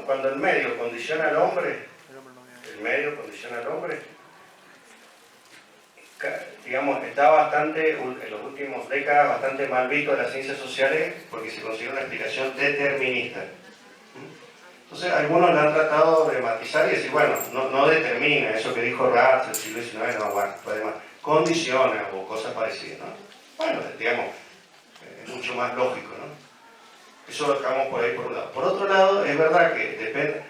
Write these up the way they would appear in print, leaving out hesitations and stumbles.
cuando el medio condiciona al hombre, el medio condiciona al hombre, digamos, está bastante, en las últimas décadas, bastante mal visto en las ciencias sociales porque se considera una explicación determinista. Entonces, algunos la han tratado de matizar y decir, bueno, no determina, eso que dijo Ratz del siglo XIX, no, bueno, además, condiciona o cosas parecidas, ¿no? Bueno, digamos, es mucho más lógico, ¿no? Eso lo dejamos por ahí por un lado. Por otro lado, es verdad que depende,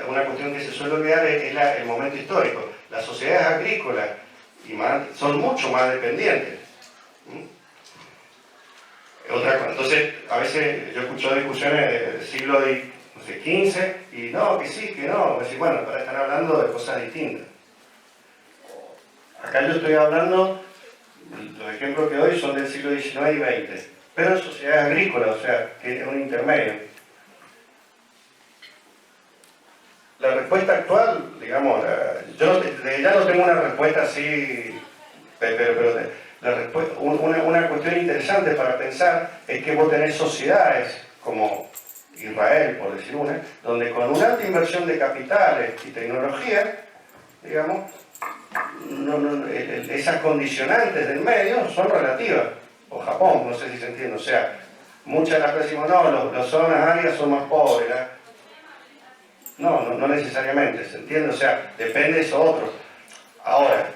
una cuestión que se suele olvidar es el momento histórico. Las sociedades agrícolas son mucho más dependientes. Entonces, a veces yo he escuchado discusiones del siglo XV y no, que sí, que no. Decir, bueno, están hablando de cosas distintas. Acá yo estoy hablando, los ejemplos que doy son del siglo XIX y XX, pero en sociedades agrícolas, o sea, que es un intermedio. La respuesta actual, digamos, yo ya no tengo una respuesta así, pero una cuestión interesante para pensar es que vos tenés sociedades como Israel, por decir una, donde con una alta inversión de capitales y tecnología, digamos, esas condicionantes del medio son relativas. O Japón, no sé si se entiende, o sea, muchas de las veces decimos, no, las zonas áridas son más pobres, no necesariamente, ¿se entiende? O sea, depende de eso otro. Ahora,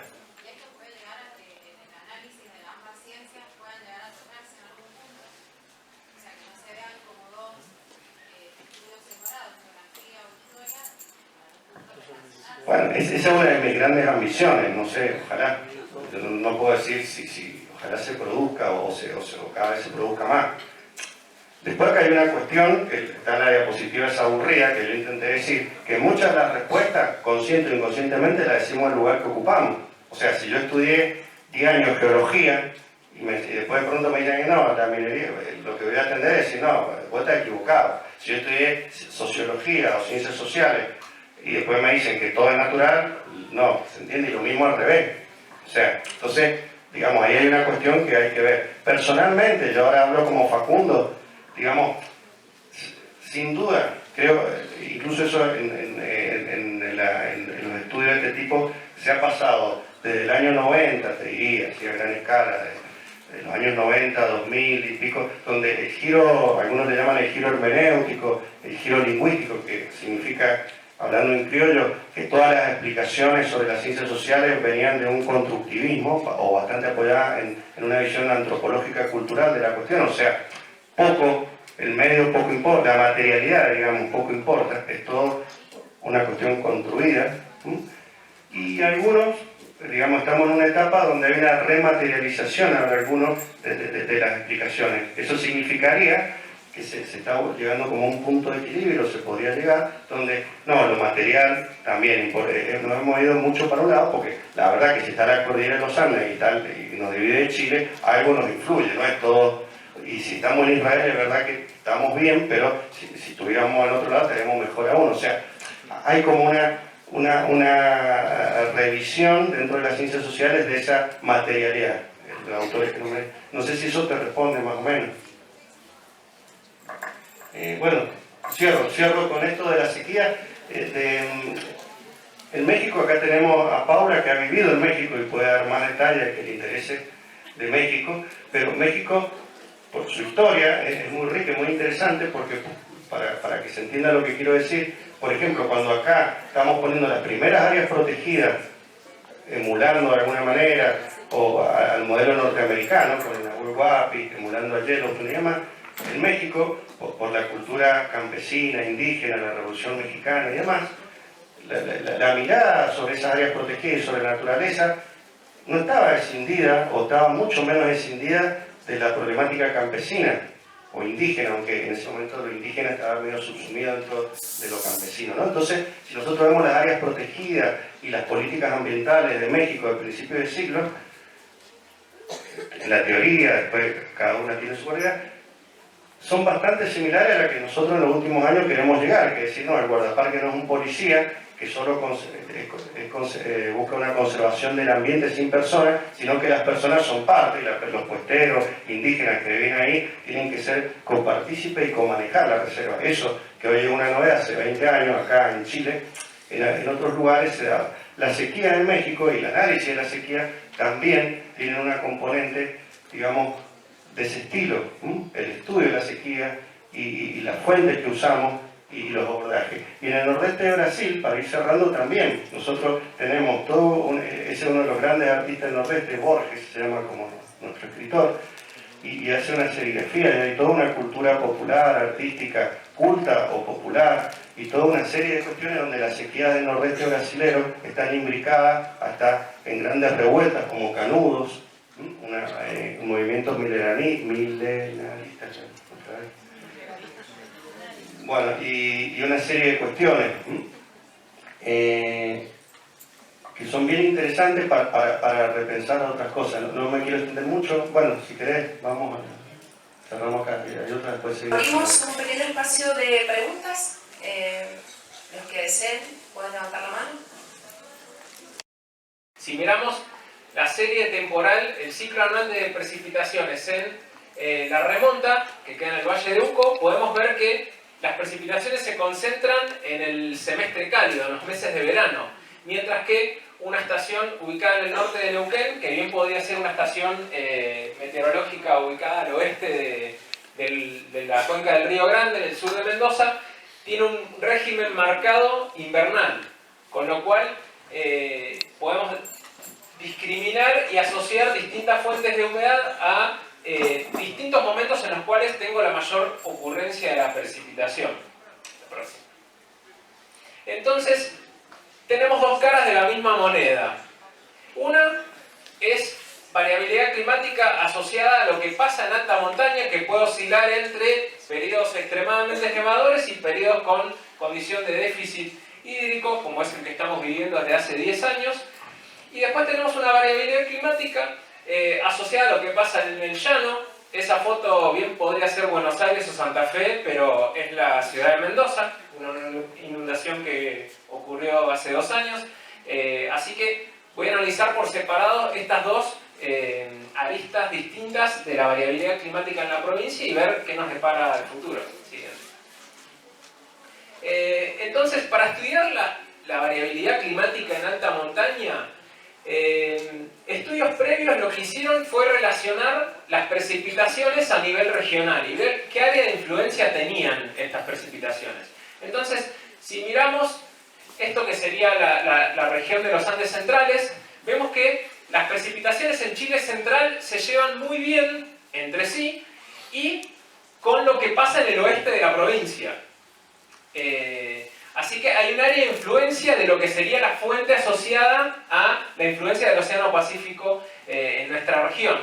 bueno, esa es una de mis grandes ambiciones, no sé, ojalá, yo no puedo decir si ojalá se produzca o cada vez se produzca más. Después que hay una cuestión, que está en la diapositiva esa aburrida, que yo intenté decir, que muchas de las respuestas, consciente o inconscientemente, las decimos en el lugar que ocupamos. O sea, si yo estudié 10 años geología, y después de pronto me dicen que no, la minería, lo que voy a atender es decir, no, vos estás equivocado. Si yo estudié sociología o ciencias sociales, y después me dicen que todo es natural, no, ¿se entiende? Y lo mismo al revés. O sea, entonces, digamos, ahí hay una cuestión que hay que ver. Personalmente, yo ahora hablo como Facundo, digamos, sin duda, creo, incluso eso en los estudios de este tipo, se ha pasado desde el año 90, te diría, así a gran escala, de los años 90, 2000 y pico, donde el giro, algunos le llaman el giro hermenéutico, el giro lingüístico, que significa, hablando en criollo, que todas las explicaciones sobre las ciencias sociales venían de un constructivismo, o bastante apoyada en una visión antropológica cultural de la cuestión, o sea, el medio poco importa, la materialidad, digamos, poco importa, es todo una cuestión construida. Y algunos, digamos, estamos en una etapa donde hay una rematerialización de algunos de las explicaciones. Eso significaría que se está llegando como a un punto de equilibrio, se podría llegar, donde, no, lo material también, nos hemos ido mucho para un lado, porque la verdad que si está la cordillera de los Andes y tal, y nos divide de Chile, algo nos influye, no es todo. Y si estamos en Israel, es verdad que estamos bien, pero si estuviéramos al otro lado, estaríamos mejor aún. O sea, hay como una revisión dentro de las ciencias sociales de esa materialidad. El autor no sé si eso te responde más o menos. Bueno, cierro con esto de la sequía. En México, acá tenemos a Paula, que ha vivido en México y puede dar más detalles que le interese de México, pero México, por su historia, es muy rica y muy interesante, porque para que se entienda lo que quiero decir, por ejemplo, cuando acá estamos poniendo las primeras áreas protegidas, emulando de alguna manera, o al modelo norteamericano, con el Nahuel Huapi, emulando a Yellowstone y demás, en México, por la cultura campesina, indígena, la Revolución Mexicana y demás, la mirada sobre esas áreas protegidas y sobre la naturaleza no estaba escindida, o estaba mucho menos escindida de la problemática campesina o indígena, aunque en ese momento lo indígena estaba medio subsumido dentro de lo campesino, ¿no? Entonces, si nosotros vemos las áreas protegidas y las políticas ambientales de México del principio del siglo, en la teoría, después cada una tiene su cualidad, son bastante similares a las que nosotros en los últimos años queremos llegar, que es decir, no, el guardaparque no es un policía que solo busca una conservación del ambiente sin personas, sino que las personas son parte, y los puesteros, indígenas que viven ahí, tienen que ser copartícipes y comanejar la reserva. Eso, que hoy es una novedad, hace 20 años acá en Chile, en otros lugares se da. La sequía en México y el análisis de la sequía también tienen una componente, digamos, de ese estilo, el estudio de la sequía y las fuentes que usamos y los abordajes. Y en el nordeste de Brasil, para ir cerrando también, nosotros tenemos ese es uno de los grandes artistas del nordeste, Borges, se llama como nuestro escritor, y hace una serigrafía, y hay toda una cultura popular, artística, culta o popular, y toda una serie de cuestiones donde las sequías del nordeste brasilero están imbricadas hasta en grandes revueltas como Canudos, un movimiento milenarista, bueno, y una serie de cuestiones que son bien interesantes para repensar otras cosas. No me quiero extender mucho. Bueno, si querés, vamos a cerramos acá. Y otras después seguimos. Abrimos un pequeño espacio de preguntas. Los que deseen pueden levantar la mano. Si miramos la serie temporal, el ciclo anual de precipitaciones en la remonta, que queda en el Valle de Uco, podemos ver que las precipitaciones se concentran en el semestre cálido, en los meses de verano, mientras que una estación ubicada en el norte de Neuquén, que bien podría ser una estación meteorológica ubicada al oeste de la cuenca del Río Grande, en el sur de Mendoza, tiene un régimen marcado invernal, con lo cual podemos discriminar y asociar distintas fuentes de humedad a distintos momentos en los cuales tengo la mayor ocurrencia de la precipitación. Entonces, tenemos dos caras de la misma moneda. Una es variabilidad climática asociada a lo que pasa en alta montaña, que puede oscilar entre periodos extremadamente quemadores y periodos con condición de déficit hídrico, como es el que estamos viviendo desde hace 10 años. Y después tenemos una variabilidad climática asociada a lo que pasa en el llano. Esa foto bien podría ser Buenos Aires o Santa Fe, pero es la ciudad de Mendoza, una inundación que ocurrió hace 2 años. Así que voy a analizar por separado estas dos aristas distintas de la variabilidad climática en la provincia y ver qué nos depara el futuro. Entonces, para estudiar la variabilidad climática en alta montaña, estudios previos lo que hicieron fue relacionar las precipitaciones a nivel regional y ver qué área de influencia tenían estas precipitaciones. Entonces, si miramos esto que sería la región de los Andes centrales, vemos que las precipitaciones en Chile central se llevan muy bien entre sí y con lo que pasa en el oeste de la provincia. Así que hay un área de influencia de lo que sería la fuente asociada a la influencia del Océano Pacífico en nuestra región.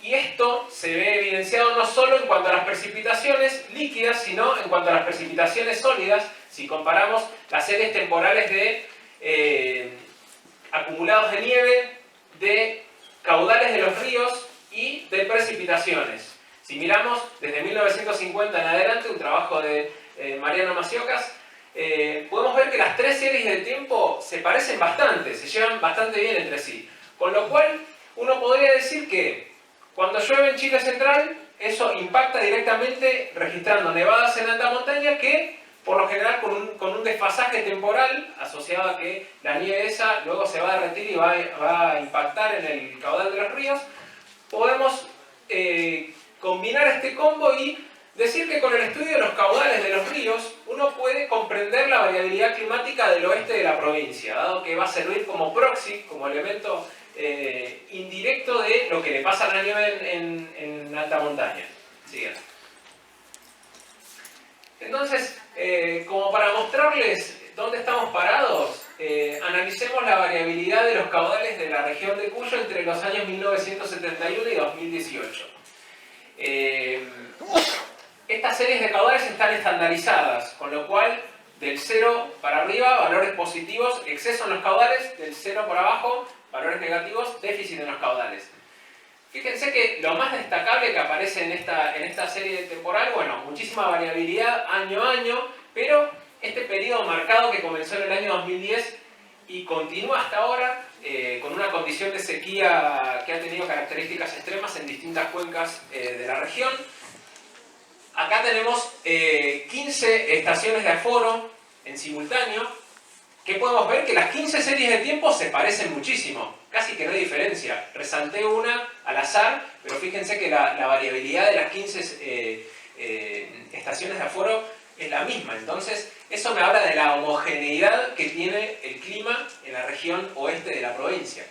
Y esto se ve evidenciado no solo en cuanto a las precipitaciones líquidas, sino en cuanto a las precipitaciones sólidas, si comparamos las series temporales de acumulados de nieve, de caudales de los ríos y de precipitaciones. Si miramos desde 1950 en adelante, un trabajo de Mariano Maciocas, podemos ver que las tres series de tiempo se parecen bastante, se llevan bastante bien entre sí. Con lo cual, uno podría decir que cuando llueve en Chile central, eso impacta directamente registrando nevadas en alta montaña que, por lo general, con un desfasaje temporal asociado a que la nieve esa luego se va a derretir y va a impactar en el caudal de los ríos, podemos combinar este combo y decir que con el estudio de los caudales de los ríos uno puede comprender la variabilidad climática del oeste de la provincia, dado que va a servir como proxy, como elemento indirecto de lo que le pasa a la nieve en alta montaña. Siguiente. Entonces, como para mostrarles dónde estamos parados, analicemos la variabilidad de los caudales de la región de Cuyo entre los años 1971 y 2018. Estas series de caudales están estandarizadas, con lo cual del 0 para arriba, valores positivos, exceso en los caudales, del 0 para abajo, valores negativos, déficit en los caudales. Fíjense que lo más destacable que aparece en esta serie temporal, bueno, muchísima variabilidad año a año, pero este periodo marcado que comenzó en el año 2010 y continúa hasta ahora, con una condición de sequía que ha tenido características extremas en distintas cuencas de la región. Acá tenemos 15 estaciones de aforo en simultáneo, que podemos ver que las 15 series de tiempo se parecen muchísimo, casi que no hay diferencia. Resalté una al azar, pero fíjense que la variabilidad de las 15 estaciones de aforo es la misma. Entonces, eso me habla de la homogeneidad que tiene el clima en la región oeste de la provincia.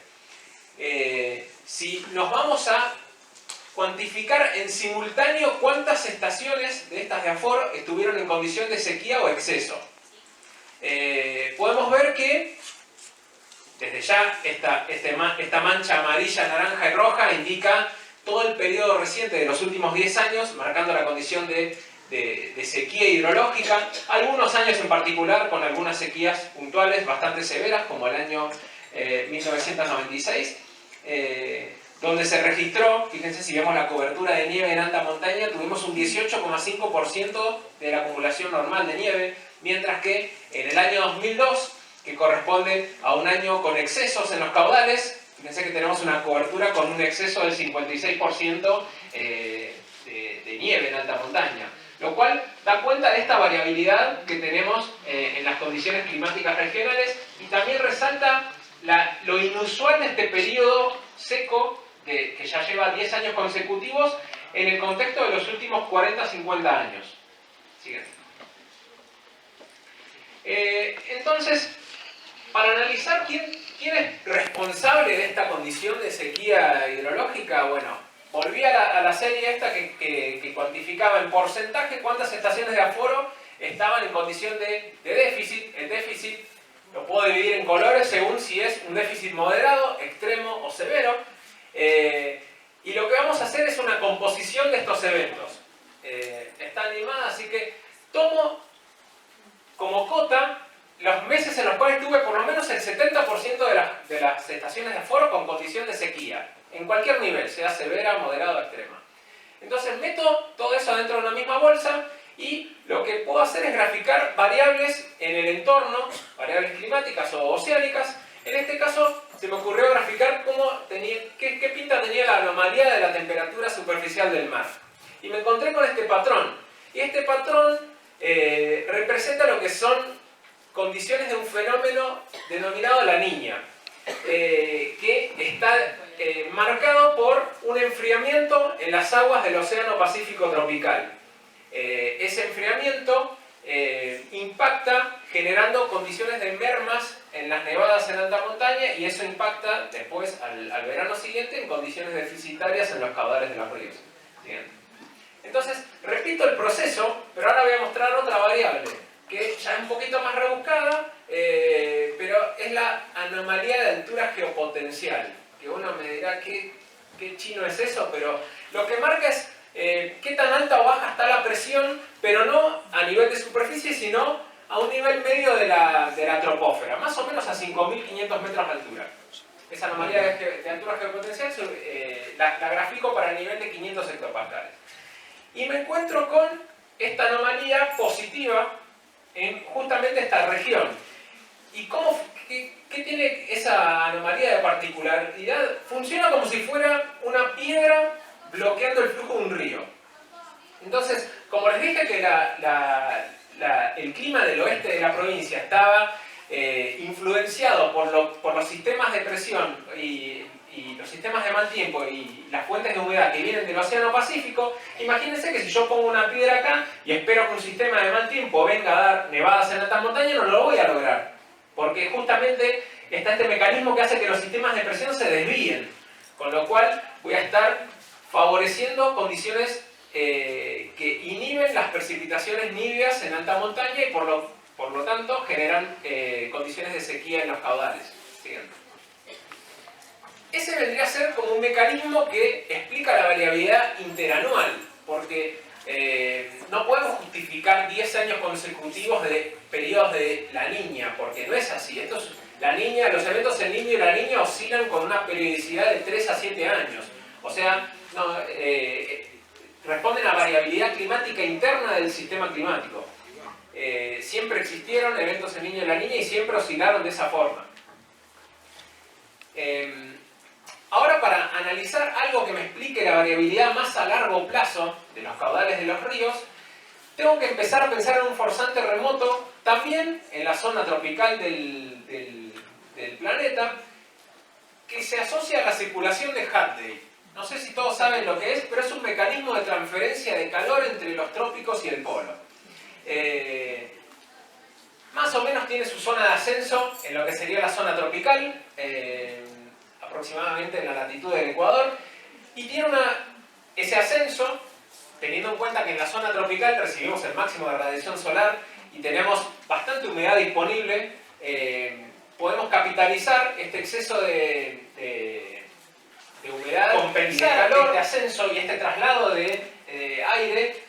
Si nos vamos a cuantificar en simultáneo cuántas estaciones de estas de aforo estuvieron en condición de sequía o exceso, podemos ver que desde ya esta mancha amarilla, naranja y roja indica todo el periodo reciente de los últimos 10 años, marcando la condición de sequía hidrológica, algunos años en particular con algunas sequías puntuales bastante severas, como el año 1996, donde se registró, fíjense si vemos la cobertura de nieve en alta montaña, tuvimos un 18,5% de la acumulación normal de nieve, mientras que en el año 2002, que corresponde a un año con excesos en los caudales, fíjense que tenemos una cobertura con un exceso del 56% de nieve en alta montaña, lo cual da cuenta de esta variabilidad que tenemos en las condiciones climáticas regionales y también resalta lo inusual de este periodo seco que ya lleva 10 años consecutivos en el contexto de los últimos 40-50 años. Siguiente. Entonces, para analizar quién es responsable de esta condición de sequía hidrológica, bueno, volví a la serie esta que cuantificaba en porcentaje cuántas estaciones de aforo estaban en condición de déficit. El déficit lo puedo dividir en colores según si es un déficit moderado, extremo o severo. Y lo que vamos a hacer es una composición de estos eventos. Está animada, así que tomo como cota los meses en los cuales tuve por lo menos el 70% de las estaciones de aforo con condición de sequía, en cualquier nivel, sea severa, moderada o extrema. Entonces meto todo eso dentro de una misma bolsa y lo que puedo hacer es graficar variables en el entorno, variables climáticas o oceánicas. En este caso se me ocurrió graficar qué pinta tenía la anomalía de la temperatura superficial del mar. Y me encontré con este patrón. Y este patrón representa lo que son condiciones de un fenómeno denominado la Niña, que está marcado por un enfriamiento en las aguas del Océano Pacífico tropical. Ese enfriamiento impacta generando condiciones de mermas en las nevadas en alta montaña y eso impacta después al verano siguiente en condiciones deficitarias en los caudales de los ríos. Bien. Entonces, repito el proceso, pero ahora voy a mostrar otra variable que ya es un poquito más rebuscada, pero es la anomalía de altura geopotencial, que uno me dirá qué chino es eso, pero lo que marca es qué tan alta o baja está la presión, pero no a nivel de superficie, sino a un nivel medio de la troposfera, más o menos a 5.500 metros de altura. Esa anomalía de altura geopotencial la grafico para el nivel de 500 hectopascales. Y me encuentro con esta anomalía positiva en justamente esta región. ¿Y qué tiene esa anomalía de particularidad? Funciona como si fuera una piedra bloqueando el flujo de un río. Entonces, como les dije que el clima del oeste de la provincia estaba influenciado por los sistemas de presión y los sistemas de mal tiempo y las fuentes de humedad que vienen del Océano Pacífico, imagínense que si yo pongo una piedra acá y espero que un sistema de mal tiempo venga a dar nevadas en alta montaña, no lo voy a lograr. Porque justamente está este mecanismo que hace que los sistemas de presión se desvíen. Con lo cual voy a estar favoreciendo condiciones que inhiben las precipitaciones niveas en alta montaña y por lo tanto generan condiciones de sequía en los caudales. Siguiente. Ese vendría a ser como un mecanismo que explica la variabilidad interanual, porque no podemos justificar 10 años consecutivos de periodos de la Niña, porque no es así. Los eventos El Niño y la Niña oscilan con una periodicidad de 3 a 7 años. O sea, responden a variabilidad climática interna del sistema climático. Siempre existieron eventos en El Niño y La Niña y siempre oscilaron de esa forma. Ahora, para analizar algo que me explique la variabilidad más a largo plazo de los caudales de los ríos, tengo que empezar a pensar en un forzante remoto, también en la zona tropical del planeta, que se asocia a la circulación de Hadley. No sé si todos saben lo que es, pero es un mecanismo de transferencia de calor entre los trópicos y el polo. Más o menos tiene su zona de ascenso en lo que sería la zona tropical, aproximadamente en la latitud del Ecuador, y tiene ese ascenso, teniendo en cuenta que en la zona tropical recibimos el máximo de radiación solar y tenemos bastante humedad disponible, podemos capitalizar este exceso de humedad, compensar este ascenso y este traslado de aire.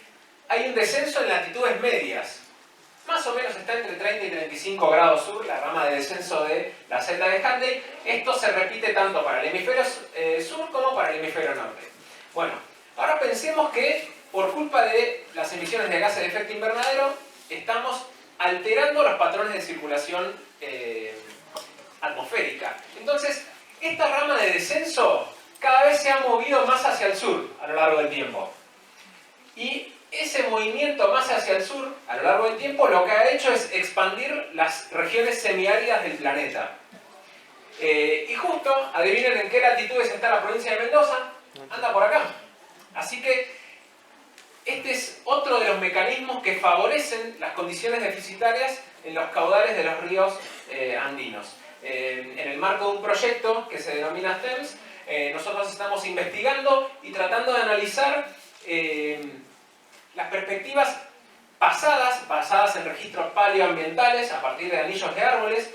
Hay un descenso en latitudes medias. Más o menos está entre 30 y 35 grados sur, la rama de descenso de la celda de Hadley. Esto se repite tanto para el hemisferio sur como para el hemisferio norte. Bueno, ahora pensemos que por culpa de las emisiones de gases de efecto invernadero estamos alterando los patrones de circulación atmosférica. Entonces, esta rama de descenso cada vez se ha movido más hacia el sur a lo largo del tiempo. Y ese movimiento más hacia el sur, a lo largo del tiempo, lo que ha hecho es expandir las regiones semiáridas del planeta. Y justo, adivinen en qué latitudes está la provincia de Mendoza, anda por acá. Así que este es otro de los mecanismos que favorecen las condiciones deficitarias en los caudales de los ríos andinos. En el marco de un proyecto que se denomina STEMS, nosotros estamos investigando y tratando de analizar las perspectivas basadas en registros paleoambientales a partir de anillos de árboles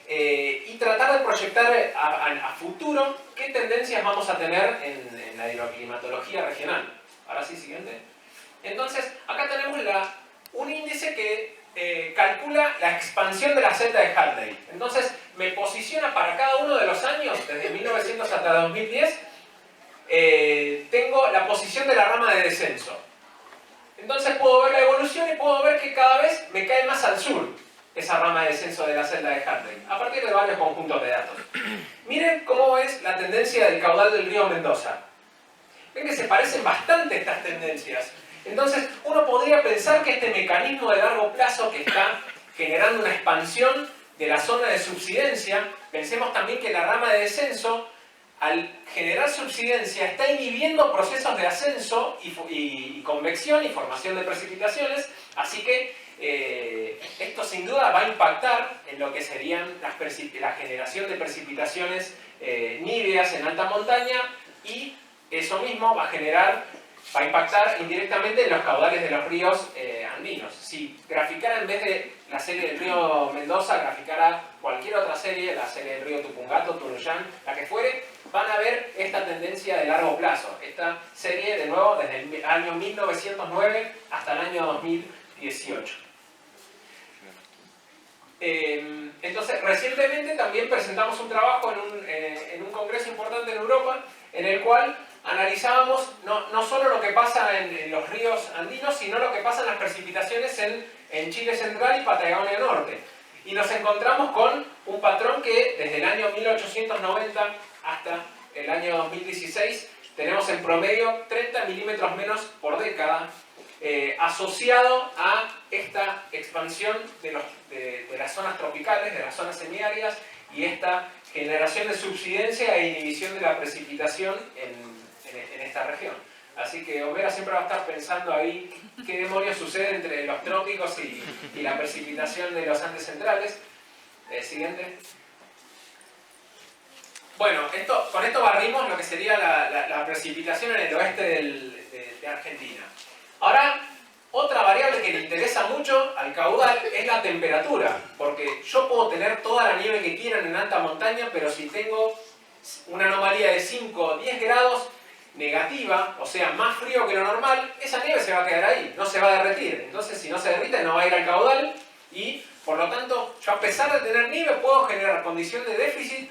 y tratar de proyectar a futuro qué tendencias vamos a tener en la hidroclimatología regional. Ahora sí, siguiente. Entonces, acá tenemos un índice que calcula la expansión de la celda de Hadley. Entonces, me posiciona para cada uno de los años, desde 1900 hasta 2010, tengo la posición de la rama de descenso. Entonces puedo ver la evolución y puedo ver que cada vez me cae más al sur esa rama de descenso de la celda de Hadley, a partir de varios conjuntos de datos. Miren cómo es la tendencia del caudal del río Mendoza. Ven que se parecen bastante estas tendencias. Entonces uno podría pensar que este mecanismo de largo plazo que está generando una expansión de la zona de subsidencia, pensemos también que la rama de descenso, al generar subsidencia, está inhibiendo procesos de ascenso y convección y formación de precipitaciones, así que esto sin duda va a impactar en lo que serían la generación de precipitaciones níveas en alta montaña, y eso mismo va a impactar indirectamente en los caudales de los ríos andinos. Si graficara, en vez de la serie del río Mendoza, graficara cualquier otra serie, la serie del río Tupungato, Tunuyán, la que fuere, van a ver esta tendencia de largo plazo. Esta serie, de nuevo, desde el año 1909 hasta el año 2018. Entonces, recientemente también presentamos un trabajo en un congreso importante en Europa, en el cual analizábamos no solo lo que pasa en los ríos andinos, sino lo que pasa en las precipitaciones en Chile central y Patagonia norte. Y nos encontramos con un patrón que desde el año 1890 hasta el año 2016 tenemos en promedio 30 milímetros menos por década, asociado a esta expansión de las zonas tropicales, de las zonas semiáridas, y esta generación de subsidencia e inhibición de la precipitación en esta región. Así que Homera siempre va a estar pensando ahí qué demonios sucede entre los trópicos y la precipitación de los Andes centrales. Siguiente. Bueno, con esto barrimos lo que sería la precipitación en el oeste de Argentina. Ahora, otra variable que le interesa mucho al caudal es la temperatura, porque yo puedo tener toda la nieve que quieran en alta montaña, pero si tengo una anomalía de 5 o 10 grados negativa, o sea, más frío que lo normal, esa nieve se va a quedar ahí, no se va a derretir. Entonces, si no se derrite, no va a ir al caudal y, por lo tanto, yo a pesar de tener nieve, puedo generar condición de déficit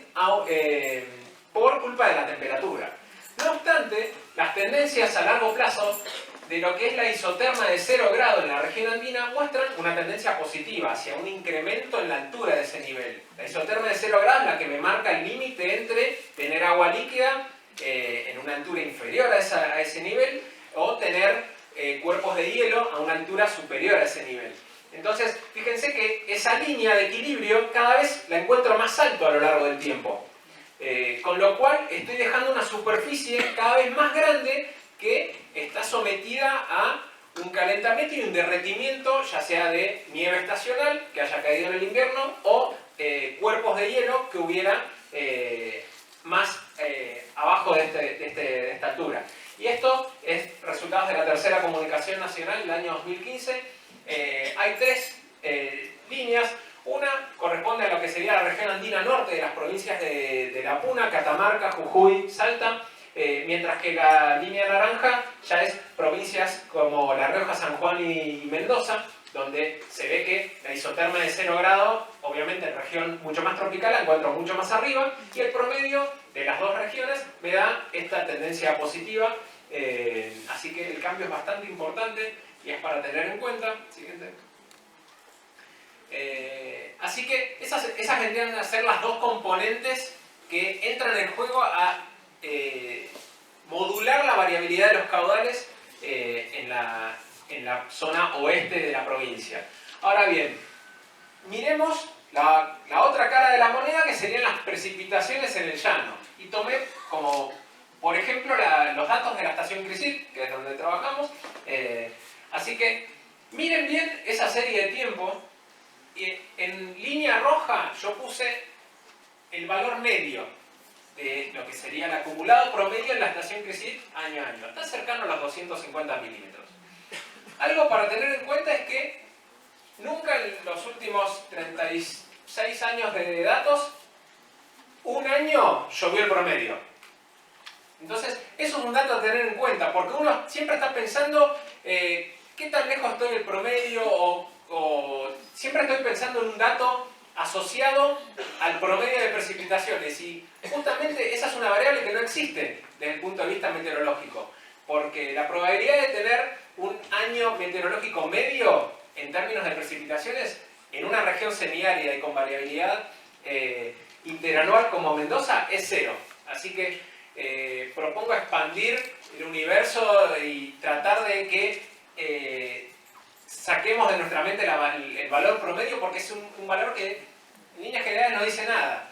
por culpa de la temperatura. No obstante, las tendencias a largo plazo de lo que es la isoterma de 0 grado en la región andina muestran una tendencia positiva hacia un incremento en la altura de ese nivel. La isoterma de 0 grados es la que me marca el límite entre tener agua líquida en una altura inferior a ese nivel o tener cuerpos de hielo a una altura superior a ese nivel. Entonces, fíjense que esa línea de equilibrio cada vez la encuentro más alto a lo largo del tiempo. Con lo cual estoy dejando una superficie cada vez más grande que está sometida a un calentamiento y un derretimiento, ya sea de nieve estacional que haya caído en el invierno o cuerpos de hielo que hubiera más abajo de esta altura. Y esto es resultado de la tercera comunicación nacional del año 2015. Hay tres líneas. Una corresponde a lo que sería la región andina norte de las provincias de La Puna, Catamarca, Jujuy, Salta, mientras que la línea naranja ya es provincias como La Rioja, San Juan y Mendoza, donde se ve que la isoterma de 0 grado, obviamente en región mucho más tropical, la encuentro mucho más arriba, y el promedio de las dos regiones me da esta tendencia positiva, así que el cambio es bastante importante y es para tener en cuenta. Siguiente. Así que esas vendrían a ser las dos componentes que entran en juego a modular la variabilidad de los caudales en la zona oeste de la provincia. Ahora bien, miremos la otra cara de la moneda, que serían las precipitaciones en el llano. Y tomé como, por ejemplo, los datos de la estación CRISIT, que es donde trabajamos. Así que miren bien esa serie de tiempo. Y en línea roja yo puse el valor medio de lo que sería el acumulado promedio en la estación CRISIT año a año. Está cercano a los 250 milímetros. Algo para tener en cuenta es que nunca en los últimos 36 años de datos, un año llovió el promedio. Entonces, eso es un dato a tener en cuenta, porque uno siempre está pensando qué tan lejos estoy del promedio o siempre estoy pensando en un dato asociado al promedio de precipitaciones, y justamente esa es una variable que no existe desde el punto de vista meteorológico, porque la probabilidad de tener un año meteorológico medio en términos de precipitaciones en una región semiárida y con variabilidad interanual como Mendoza es 0. Así que propongo expandir el universo y tratar de que saquemos de nuestra mente el valor promedio, porque es un valor que en líneas generales no dice nada.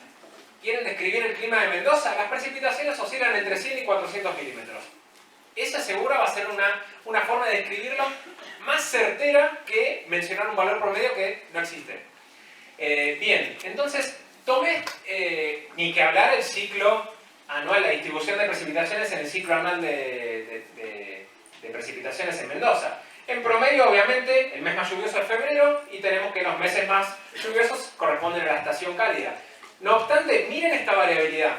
¿Quieren describir el clima de Mendoza? Las precipitaciones oscilan entre 100 y 400 milímetros. Esa segura va a ser una forma de describirlo más certera que mencionar un valor promedio que no existe. Bien, entonces tomé, ni que hablar, el ciclo anual, la distribución de precipitaciones en el ciclo anual de precipitaciones en Mendoza. En promedio, obviamente, el mes más lluvioso es febrero, y tenemos que los meses más lluviosos corresponden a la estación cálida. No obstante, miren esta variabilidad.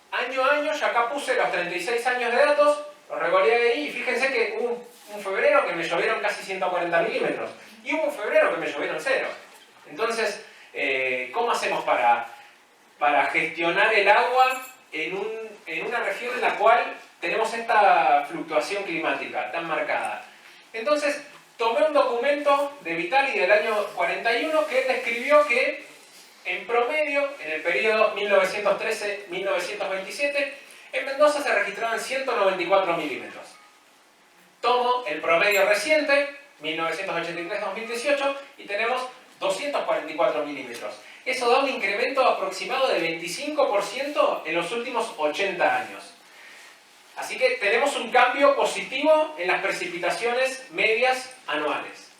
Año a año, ya acá puse los 36 años de datos, los regoleé ahí, y fíjense que hubo un febrero que me llovieron casi 140 milímetros, y hubo un febrero que me llovieron 0. Entonces, ¿cómo hacemos para gestionar el agua en una región en la cual tenemos esta fluctuación climática tan marcada? Entonces, tomé un documento de Vitali del año 41 que describió que, en promedio, en el periodo 1913-1927, en Mendoza se registraban 194 milímetros. Tomo el promedio reciente, 1983-2018, y tenemos 244 milímetros. Eso da un incremento aproximado de 25% en los últimos 80 años. Así que tenemos un cambio positivo en las precipitaciones medias anuales.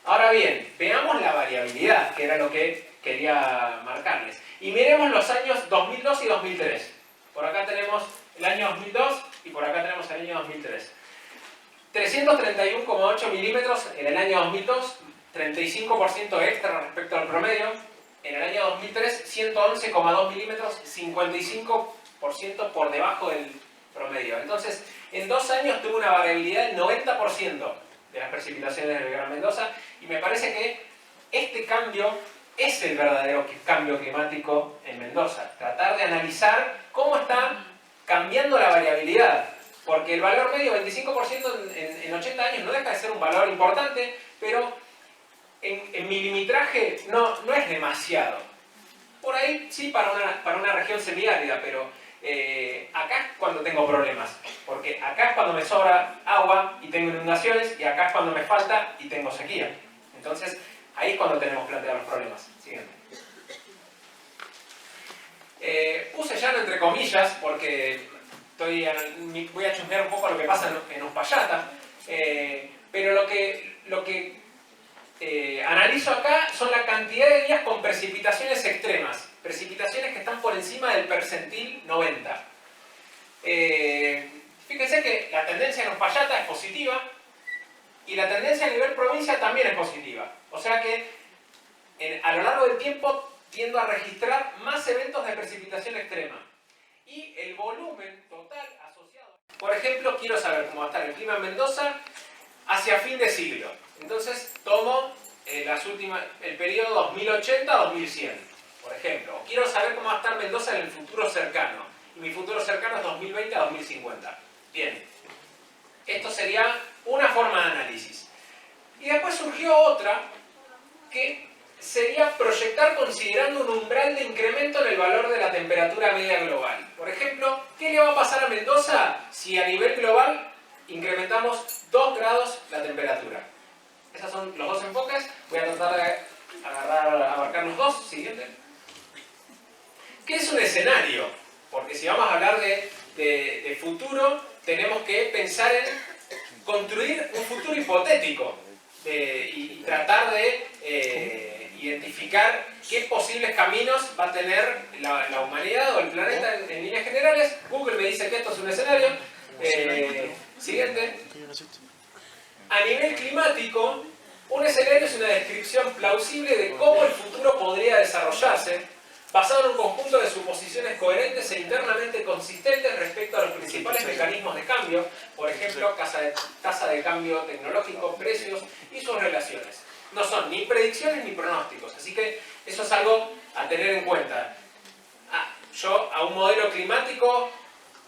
Ahora bien, veamos la variabilidad, que era lo que quería marcarles. Y miremos los años 2002 y 2003. Por acá tenemos el año 2002 y por acá tenemos el año 2003. 331,8 milímetros en el año 2002, 35% extra respecto al promedio. En el año 2003, 111,2 milímetros, 55% por debajo del promedio. Entonces, en 2 años tuvo una variabilidad del 90% de las precipitaciones del Gran Mendoza, y me parece que este cambio es el verdadero cambio climático en Mendoza. Tratar de analizar cómo está cambiando la variabilidad. Porque el valor medio, 25% en 80 años, no deja de ser un valor importante, pero en milimetraje no es demasiado. Por ahí sí para una región semiárida, pero acá es cuando tengo problemas. Porque acá es cuando me sobra agua y tengo inundaciones, y acá es cuando me falta y tengo sequía. Entonces, ahí es cuando tenemos que plantear los problemas. Siguiente. Puse llano entre comillas porque voy a chusmear un poco lo que pasa en Uspallata, pero lo que analizo acá son la cantidad de días con precipitaciones extremas, precipitaciones que están por encima del percentil 90. Fíjense que la tendencia en Uspallata es positiva y la tendencia a nivel provincia también es positiva. O sea que a lo largo del tiempo tiendo a registrar más eventos de precipitación extrema. Y el volumen total asociado... Por ejemplo, quiero saber cómo va a estar el clima en Mendoza hacia fin de siglo. Entonces tomo el periodo 2080-2100, por ejemplo. O quiero saber cómo va a estar Mendoza en el futuro cercano. Y mi futuro cercano es 2020-2050. Bien. Esto sería una forma de análisis. Y después surgió otra que sería proyectar considerando un umbral de incremento en el valor de la temperatura media global. Por ejemplo, ¿qué le va a pasar a Mendoza si a nivel global incrementamos 2 grados la temperatura? Esos son los dos enfoques. Voy a tratar de abarcar los dos. Siguiente. ¿Qué es un escenario? Porque si vamos a hablar de futuro, tenemos que pensar en construir un futuro hipotético y tratar de identificar qué posibles caminos va a tener la humanidad o el planeta en líneas generales. Google me dice que esto es un escenario. Siguiente. A nivel climático, un escenario es una descripción plausible de cómo el futuro podría desarrollarse, basado en un conjunto de suposiciones coherentes e internamente consistentes respecto a los principales mecanismos de cambio, por ejemplo, tasa de cambio tecnológico, precios y sus relaciones. No son ni predicciones ni pronósticos, así que eso es algo a tener en cuenta. Yo a un modelo climático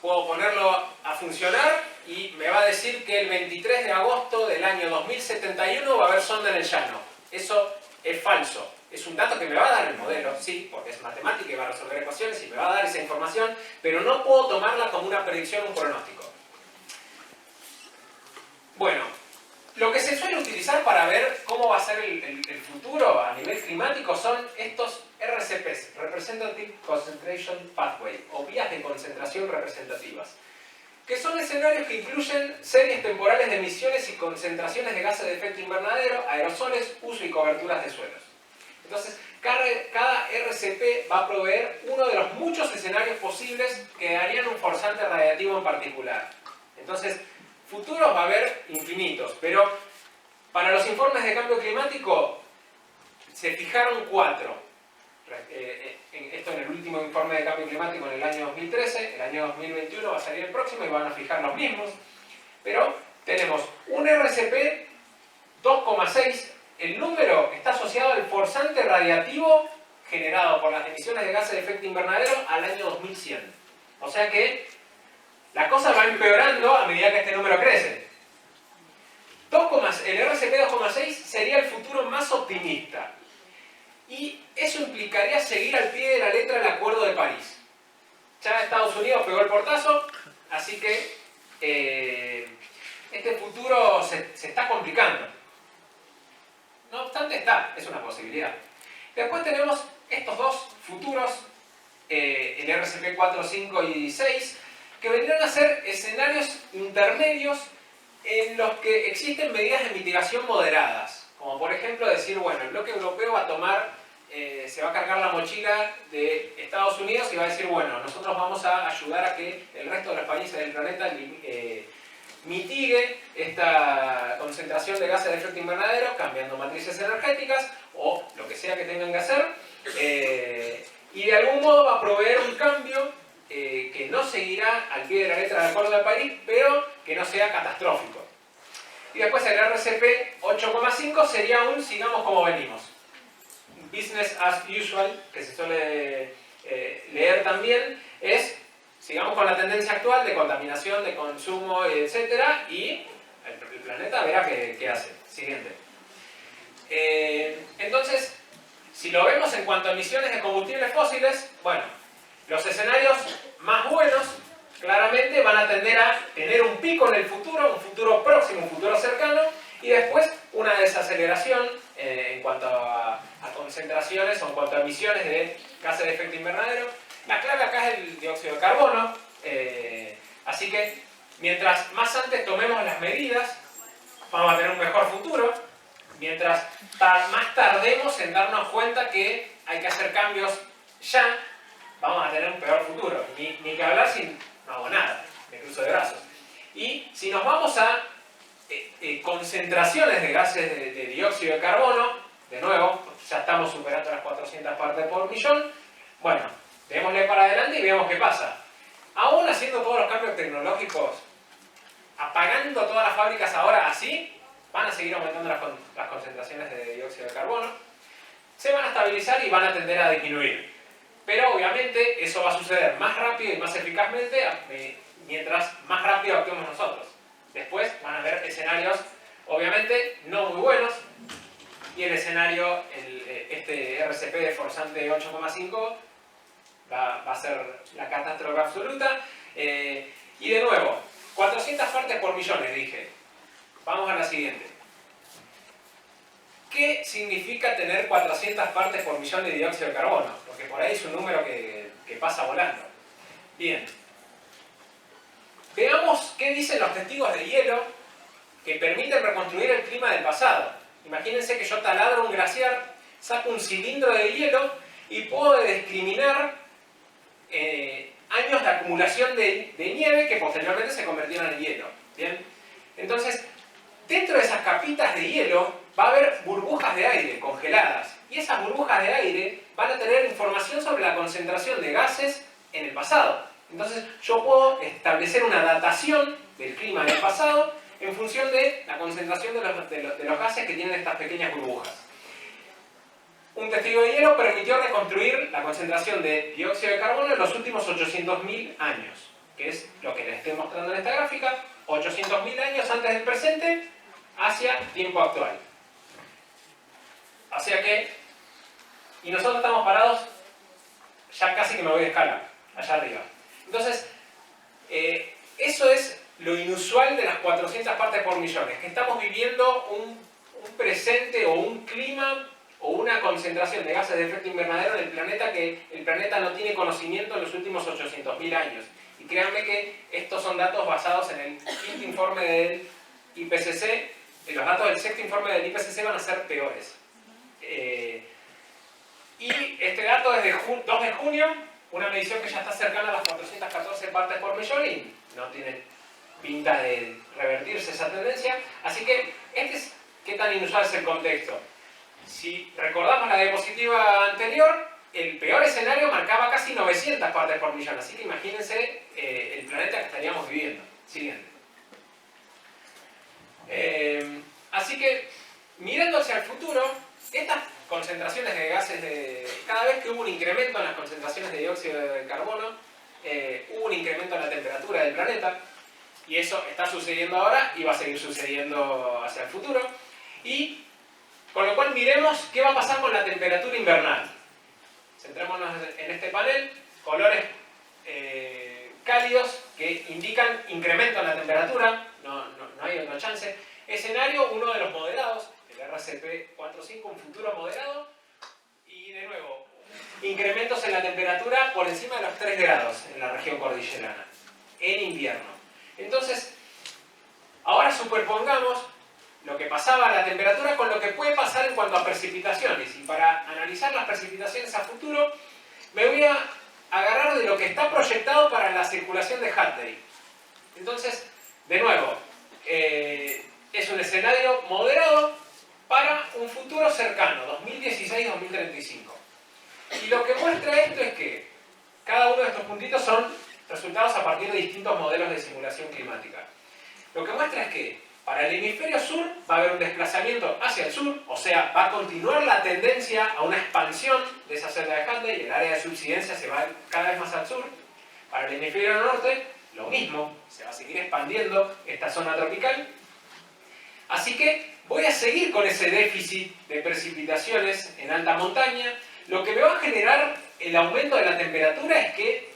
puedo ponerlo a funcionar y me va a decir que el 23 de agosto del año 2071 va a haber sonda en el llano. Eso es falso. Es un dato que me va a dar el modelo, sí, porque es matemática y va a resolver ecuaciones y me va a dar esa información, pero no puedo tomarla como una predicción o un pronóstico. Bueno, lo que se suele utilizar para ver cómo va a ser el futuro a nivel climático son estos RCPs, Representative Concentration Pathway, o vías de concentración representativas, que son escenarios que incluyen series temporales de emisiones y concentraciones de gases de efecto invernadero, aerosoles, uso y coberturas de suelos. Entonces, cada RCP va a proveer uno de los muchos escenarios posibles que darían un forzante radiativo en particular. Entonces, futuros va a haber infinitos, pero para los informes de cambio climático se fijaron 4. Esto en el último informe de cambio climático en el año 2013, el año 2021 va a salir el próximo y van a fijar los mismos. Pero tenemos un RCP 2,6. El número está asociado al forzante radiativo generado por las emisiones de gases de efecto invernadero al año 2100. O sea que la cosa va empeorando a medida que este número crece. El RCP 2,6 sería el futuro más optimista. Y eso implicaría seguir al pie de la letra el Acuerdo de París. Ya Estados Unidos pegó el portazo, así que este futuro se está complicando. No obstante es una posibilidad. Después tenemos estos dos futuros, el RCP 4, 5 y 6, que vendrán a ser escenarios intermedios en los que existen medidas de mitigación moderadas. Como por ejemplo decir, bueno, el bloque europeo va a tomar, se va a cargar la mochila de Estados Unidos y va a decir, bueno, nosotros vamos a ayudar a que el resto de los países del planeta mitigue esta concentración de gases de efecto invernadero cambiando matrices energéticas o lo que sea que tengan que hacer, y de algún modo va a proveer un cambio que no seguirá al pie de la letra del Acuerdo de París, pero que no sea catastrófico. Y después el RCP 8,5 sería un sigamos como venimos. Business as usual, que se suele leer también, es sigamos con la tendencia actual de contaminación, de consumo, etc. Y el planeta verá qué hace. Siguiente. Entonces, si lo vemos en cuanto a emisiones de combustibles fósiles, bueno, los escenarios más buenos claramente van a tender a tener un pico en el futuro, un futuro próximo, un futuro cercano, y después una desaceleración en cuanto a concentraciones o en cuanto a emisiones de gases de efecto invernadero. La clave acá es el dióxido de carbono, así que mientras más antes tomemos las medidas, vamos a tener un mejor futuro. Mientras más tardemos en darnos cuenta que hay que hacer cambios ya, vamos a tener un peor futuro. Ni que hablar si no hago nada, me cruzo de brazos. Y si nos vamos a concentraciones de gases de dióxido de carbono, de nuevo, ya estamos superando las 400 partes por millón, bueno, démosle para adelante y veamos qué pasa. Aún haciendo todos los cambios tecnológicos, apagando todas las fábricas ahora así, van a seguir aumentando las concentraciones de dióxido de carbono, se van a estabilizar y van a tender a disminuir. Pero obviamente eso va a suceder más rápido y más eficazmente mientras más rápido actuemos nosotros. Después van a haber escenarios, obviamente, no muy buenos, y el escenario, este RCP de forzante 8,5 va a ser la catástrofe absoluta. Y de nuevo, 400 partes por millones, dije. Vamos a la siguiente. ¿Qué significa tener 400 partes por millón de dióxido de carbono? Porque por ahí es un número que pasa volando. Bien. Veamos qué dicen los testigos de hielo que permiten reconstruir el clima del pasado. Imagínense que yo taladro un glaciar, saco un cilindro de hielo y puedo discriminar años de acumulación de nieve que posteriormente se convirtieron en hielo. ¿Bien? Entonces, dentro de esas capitas de hielo va a haber burbujas de aire congeladas. Y esas burbujas de aire van a tener información sobre la concentración de gases en el pasado. Entonces yo puedo establecer una datación del clima del pasado en función de la concentración de los gases que tienen estas pequeñas burbujas. Un testigo de hielo permitió reconstruir la concentración de dióxido de carbono en los últimos 800.000 años, que es lo que les estoy mostrando en esta gráfica, 800.000 años antes del presente hacia tiempo actual. O sea que, y nosotros estamos parados, ya casi que me voy de escala, allá arriba. Entonces, eso es lo inusual de las 400 partes por millones, que estamos viviendo un presente o un clima o una concentración de gases de efecto invernadero en el planeta que el planeta no tiene conocimiento en los últimos 800.000 años. Y créanme que estos son datos basados en el quinto informe del IPCC. Los datos del sexto informe del IPCC van a ser peores. Y este dato es de 2 de junio, una medición que ya está cercana a las 414 partes por millón y no tiene pinta de revertirse esa tendencia. Así que qué tan inusual es el contexto. Si recordamos la diapositiva anterior, el peor escenario marcaba casi 900 partes por millón. Así que imagínense el planeta que estaríamos viviendo. Siguiente. Así que, mirando hacia el futuro, estas concentraciones de gases, cada vez que hubo un incremento en las concentraciones de dióxido de carbono, hubo un incremento en la temperatura del planeta, y eso está sucediendo ahora y va a seguir sucediendo hacia el futuro. Y con lo cual miremos qué va a pasar con la temperatura invernal. Centrémonos en este panel, colores cálidos que indican incremento en la temperatura, no hay otra chance. Escenario, uno de los moderados, el RCP45, un futuro moderado, y de nuevo, incrementos en la temperatura por encima de los 3 grados en la región cordillerana, en invierno. Entonces, ahora superpongamos lo que pasaba a la temperatura con lo que puede pasar en cuanto a precipitaciones. Y para analizar las precipitaciones a futuro, me voy a agarrar de lo que está proyectado para la circulación de Hadley. Entonces, de nuevo, es un escenario moderado para un futuro cercano, 2016-2035. Y lo que muestra esto es que cada uno de estos puntitos son resultados a partir de distintos modelos de simulación climática. Lo que muestra es que para el hemisferio sur va a haber un desplazamiento hacia el sur, o sea, va a continuar la tendencia a una expansión de esa celda de Hadley y el área de subsidencia se va cada vez más al sur. Para el hemisferio norte, lo mismo, se va a seguir expandiendo esta zona tropical. Así que voy a seguir con ese déficit de precipitaciones en alta montaña. Lo que me va a generar el aumento de la temperatura es que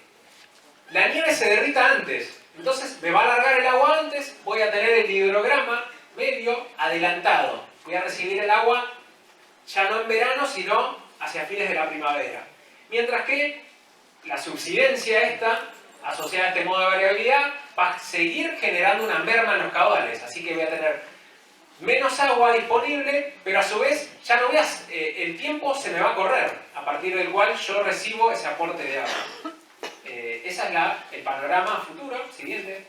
la nieve se derrita antes. Entonces me va a alargar el agua antes, voy a tener el hidrograma medio adelantado. Voy a recibir el agua ya no en verano, sino hacia fines de la primavera. Mientras que la subsidencia esta, asociada a este modo de variabilidad, va a seguir generando una merma en los caudales. Así que voy a tener menos agua disponible, pero a su vez ya no veas, el tiempo se me va a correr, a partir del cual yo recibo ese aporte de agua. Ese es el panorama futuro, siguiente.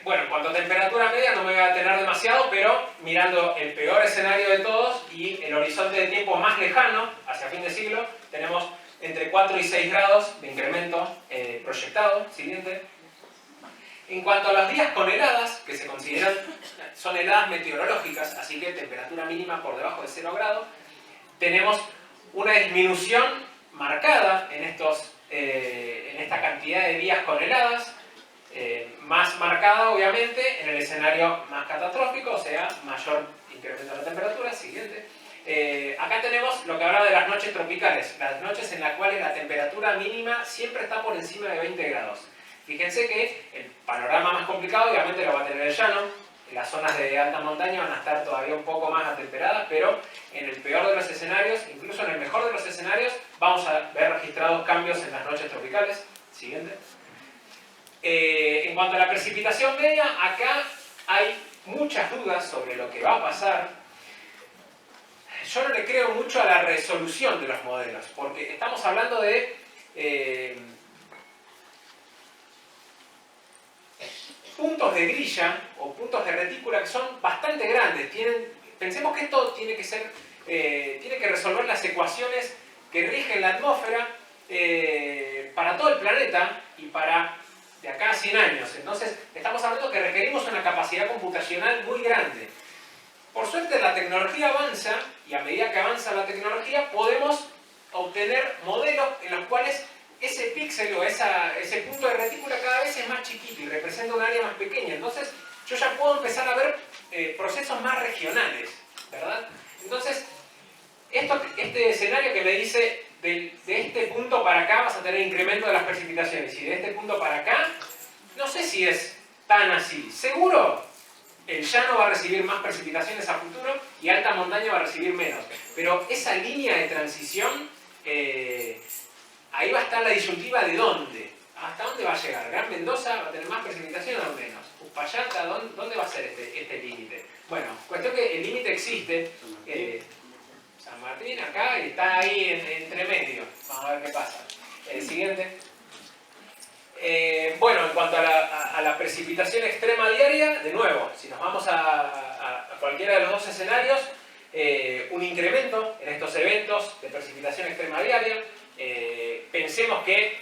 Bueno, en cuanto a temperatura media no me voy a detener demasiado, pero mirando el peor escenario de todos y el horizonte de tiempo más lejano, hacia fin de siglo, tenemos entre 4 y 6 grados de incremento proyectado, siguiente. En cuanto a los días con heladas, que se consideran, son heladas meteorológicas, así que temperatura mínima por debajo de 0 grados, tenemos una disminución marcada en esta cantidad de días con heladas, más marcada obviamente en el escenario más catastrófico, o sea, mayor incremento de la temperatura. Siguiente. Acá tenemos lo que habla de las noches tropicales, las noches en las cuales la temperatura mínima siempre está por encima de 20 grados. Fíjense que el panorama más complicado obviamente lo va a tener el llano. Las zonas de alta montaña van a estar todavía un poco más atemperadas, pero en el peor de los escenarios, incluso en el mejor de los escenarios, vamos a ver registrados cambios en las noches tropicales. Siguiente. En cuanto a la precipitación media, acá hay muchas dudas sobre lo que va a pasar. Yo no le creo mucho a la resolución de los modelos, porque estamos hablando de puntos de grilla o puntos de retícula que son bastante grandes. Pensemos que esto tiene que resolver las ecuaciones que rigen la atmósfera para todo el planeta y para de acá a 100 años. Entonces, estamos hablando que requerimos una capacidad computacional muy grande. Por suerte, la tecnología avanza, y a medida que avanza la tecnología, podemos obtener modelos en los cuales ese píxel o ese punto de retícula cada vez es más chiquito y representa un área más pequeña. Entonces, yo ya puedo empezar a ver procesos más regionales, ¿verdad? Entonces, este escenario que me dice de este punto para acá vas a tener incremento de las precipitaciones y de este punto para acá, no sé si es tan así. Seguro, el llano va a recibir más precipitaciones a futuro y alta montaña va a recibir menos. Pero esa línea de transición, ahí va a estar la disyuntiva de dónde. ¿Hasta dónde va a llegar? ¿Gran Mendoza va a tener más precipitación o menos? ¿Uspallata? ¿Dónde va a ser este límite? Bueno, cuestión que el límite existe. San Martín acá y está ahí entre medio. Vamos a ver qué pasa. Siguiente. Bueno, en cuanto a la precipitación extrema diaria, de nuevo, si nos vamos a cualquiera de los dos escenarios, un incremento en estos eventos de precipitación extrema diaria. Pensemos que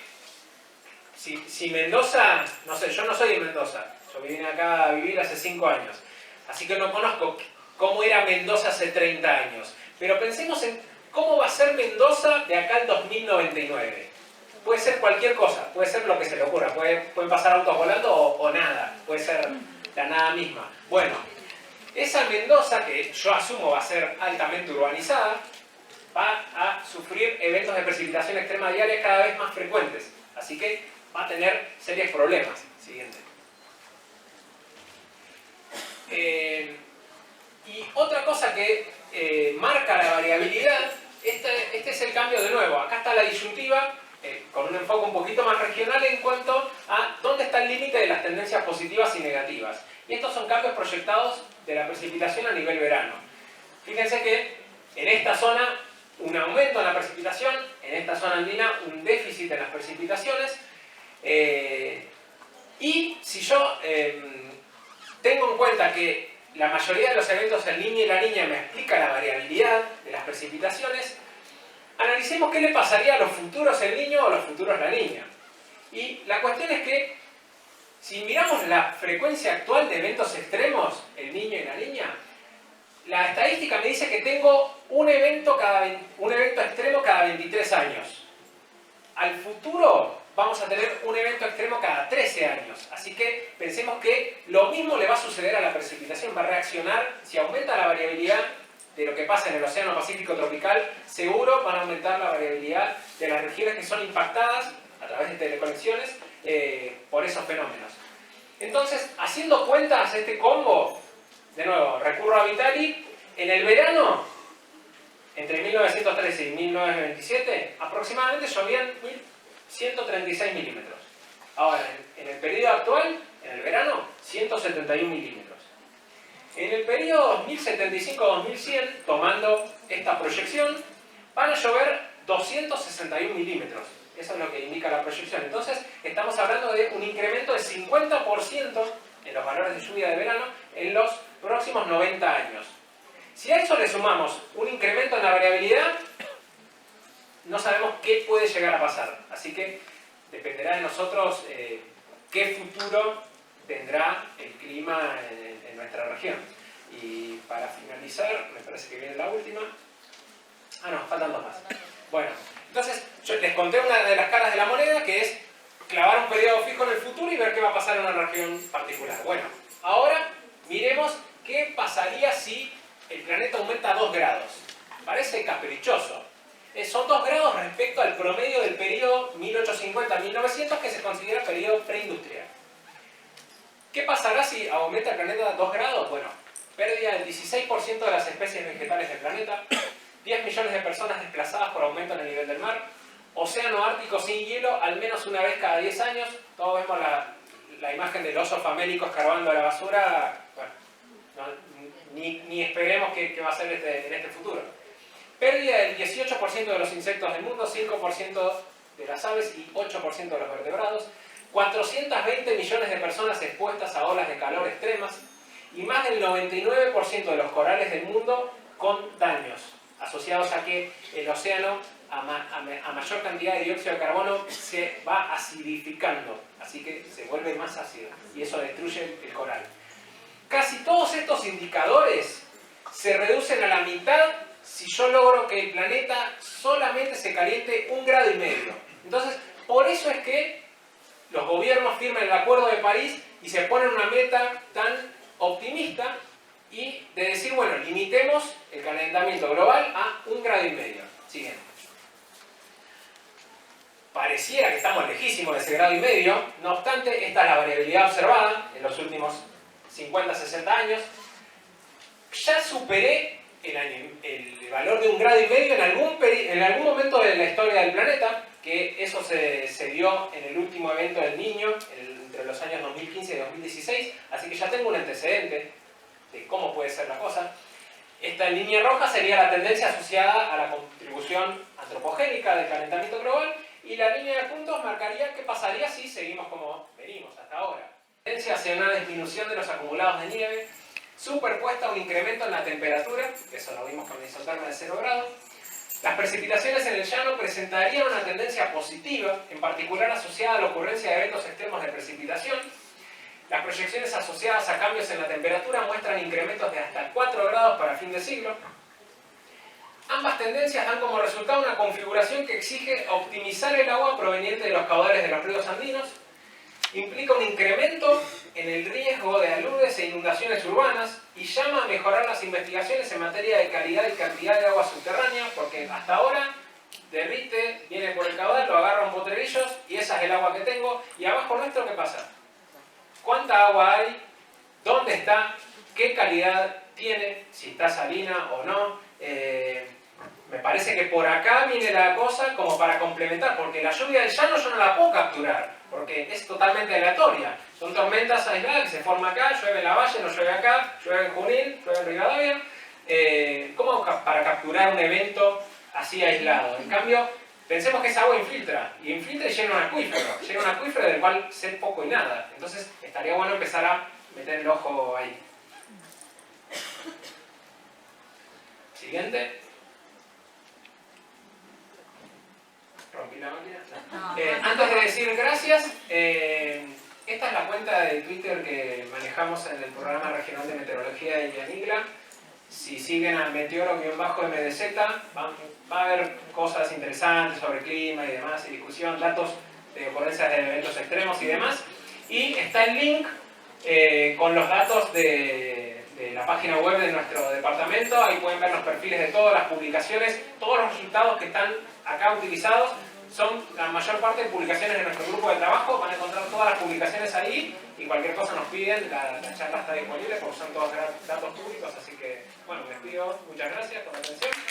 si Mendoza, no sé, yo no soy de Mendoza, yo vine acá a vivir hace 5 años, así que no conozco cómo era Mendoza hace 30 años, pero pensemos en cómo va a ser Mendoza de acá al 2099. Puede ser cualquier cosa, puede ser lo que se le ocurra, pueden pasar autos volando o nada, puede ser la nada misma. Bueno, esa Mendoza, que yo asumo va a ser altamente urbanizada, va a sufrir eventos de precipitación extrema diaria cada vez más frecuentes, así que va a tener serios problemas. Siguiente. Y otra cosa que marca la variabilidad, este es el cambio de nuevo. Acá está la disyuntiva, con un enfoque un poquito más regional en cuanto a dónde está el límite de las tendencias positivas y negativas. Y estos son cambios proyectados de la precipitación a nivel verano. Fíjense que en esta zona un aumento en la precipitación, en esta zona andina un déficit en las precipitaciones. Y si yo tengo en cuenta que la mayoría de los eventos El Niño y La Niña me explica la variabilidad de las precipitaciones, analicemos qué le pasaría a los futuros El Niño o a los futuros La Niña. Y la cuestión es que si miramos la frecuencia actual de eventos extremos, El Niño y La Niña, la estadística me dice que tengo un evento extremo cada 23 años. Al futuro vamos a tener un evento extremo cada 13 años. Así que pensemos que lo mismo le va a suceder a la precipitación, va a reaccionar, si aumenta la variabilidad de lo que pasa en el Océano Pacífico tropical, seguro van a aumentar la variabilidad de las regiones que son impactadas a través de teleconexiones por esos fenómenos. Entonces, haciendo cuentas este combo, de nuevo, recurro a Vitali, en el verano, entre 1913 y 1927, aproximadamente llovían 136 milímetros. Ahora, en el periodo actual, en el verano, 171 milímetros. En el periodo 2075-2100, tomando esta proyección, van a llover 261 milímetros. Eso es lo que indica la proyección. Entonces, estamos hablando de un incremento de 50% en los valores de lluvia de verano en los próximos 90 años. Si a eso le sumamos un incremento en la variabilidad, no sabemos qué puede llegar a pasar. Así que dependerá de nosotros qué futuro tendrá el clima en nuestra región. Y para finalizar, me parece que viene la última. Ah, no, faltan dos más. Bueno, entonces yo les conté una de las caras de la moneda, que es clavar un periodo fijo en el futuro y ver qué va a pasar en una región particular. Bueno, ahora miremos qué pasaría si el planeta aumenta 2 grados. Parece caprichoso. Son 2 grados respecto al promedio del periodo 1850-1900, que se considera periodo preindustrial. ¿Qué pasará si aumenta el planeta 2 grados? Bueno, pérdida del 16% de las especies vegetales del planeta, 10 millones de personas desplazadas por aumento en el nivel del mar, océano ártico sin hielo al menos una vez cada 10 años. Todos vemos la imagen del oso famélico escarbando la basura. Bueno, ni esperemos que va a ser en este futuro. Pérdida del 18% de los insectos del mundo, 5% de las aves y 8% de los vertebrados. 420 millones de personas expuestas a olas de calor extremas y más del 99% de los corales del mundo con daños asociados a que el océano a mayor cantidad de dióxido de carbono se va acidificando, así que se vuelve más ácido y eso destruye el coral. Casi todos estos indicadores se reducen a la mitad si yo logro que el planeta solamente se caliente 1,5 grados. Entonces, por eso es que los gobiernos firman el Acuerdo de París y se ponen una meta tan optimista y de decir, bueno, limitemos el calentamiento global a 1,5 grados. Siguiente. Pareciera que estamos lejísimos de ese 1,5 grados, no obstante, esta es la variabilidad observada en los últimos 50, 60 años. Ya superé el valor de 1,5 grados en algún momento de la historia del planeta, que eso se dio en el último evento del Niño, entre los años 2015 y 2016, así que ya tengo un antecedente de cómo puede ser la cosa. Esta línea roja sería la tendencia asociada a la contribución antropogénica del calentamiento global, y la línea de puntos marcaría qué pasaría si seguimos como venimos hasta ahora. Tendencia hacia una disminución de los acumulados de nieve, superpuesta a un incremento en la temperatura, que eso lo vimos con la isotermia de 0 grados. Las precipitaciones en el llano presentarían una tendencia positiva, en particular asociada a la ocurrencia de eventos extremos de precipitación. Las proyecciones asociadas a cambios en la temperatura muestran incrementos de hasta 4 grados para fin de siglo. Ambas tendencias dan como resultado una configuración que exige optimizar el agua proveniente de los caudales de los ríos andinos, implica un incremento en el riesgo de aludes e inundaciones urbanas y llama a mejorar las investigaciones en materia de calidad y cantidad de agua subterránea, porque hasta ahora derrite, viene por el caudal, lo agarra en potrerillos y esa es el agua que tengo. Y abajo nuestro, ¿qué pasa? ¿Cuánta agua hay? ¿Dónde está? ¿Qué calidad tiene? Si está salina o no. Me parece que por acá viene la cosa como para complementar, porque la lluvia del llano yo no la puedo capturar, porque es totalmente aleatoria. Son tormentas aisladas que se forman acá, llueve en la valle, no llueve acá, llueve en Junín, llueve en Rivadavia. ¿Cómo para capturar un evento así aislado? En cambio, pensemos que esa agua infiltra, y infiltra y llena un acuífero del cual sé poco y nada. Entonces estaría bueno empezar a meter el ojo ahí. Siguiente. Rompí la máquina. Antes de decir gracias, esta es la cuenta de Twitter que manejamos en el programa regional de meteorología de Yanigla. Si siguen a meteoro-mdz, va a haber cosas interesantes sobre clima y demás, y discusión, datos de ocurrencias de eventos extremos y demás. Y está el link con los datos de la página web de nuestro departamento. Ahí pueden ver los perfiles de todas las publicaciones, todos los resultados que están acá utilizados. Son la mayor parte de publicaciones de nuestro grupo de trabajo, van a encontrar todas las publicaciones ahí y cualquier cosa nos piden, la charla está disponible porque son todos datos públicos, así que bueno, me despido, muchas gracias por la atención.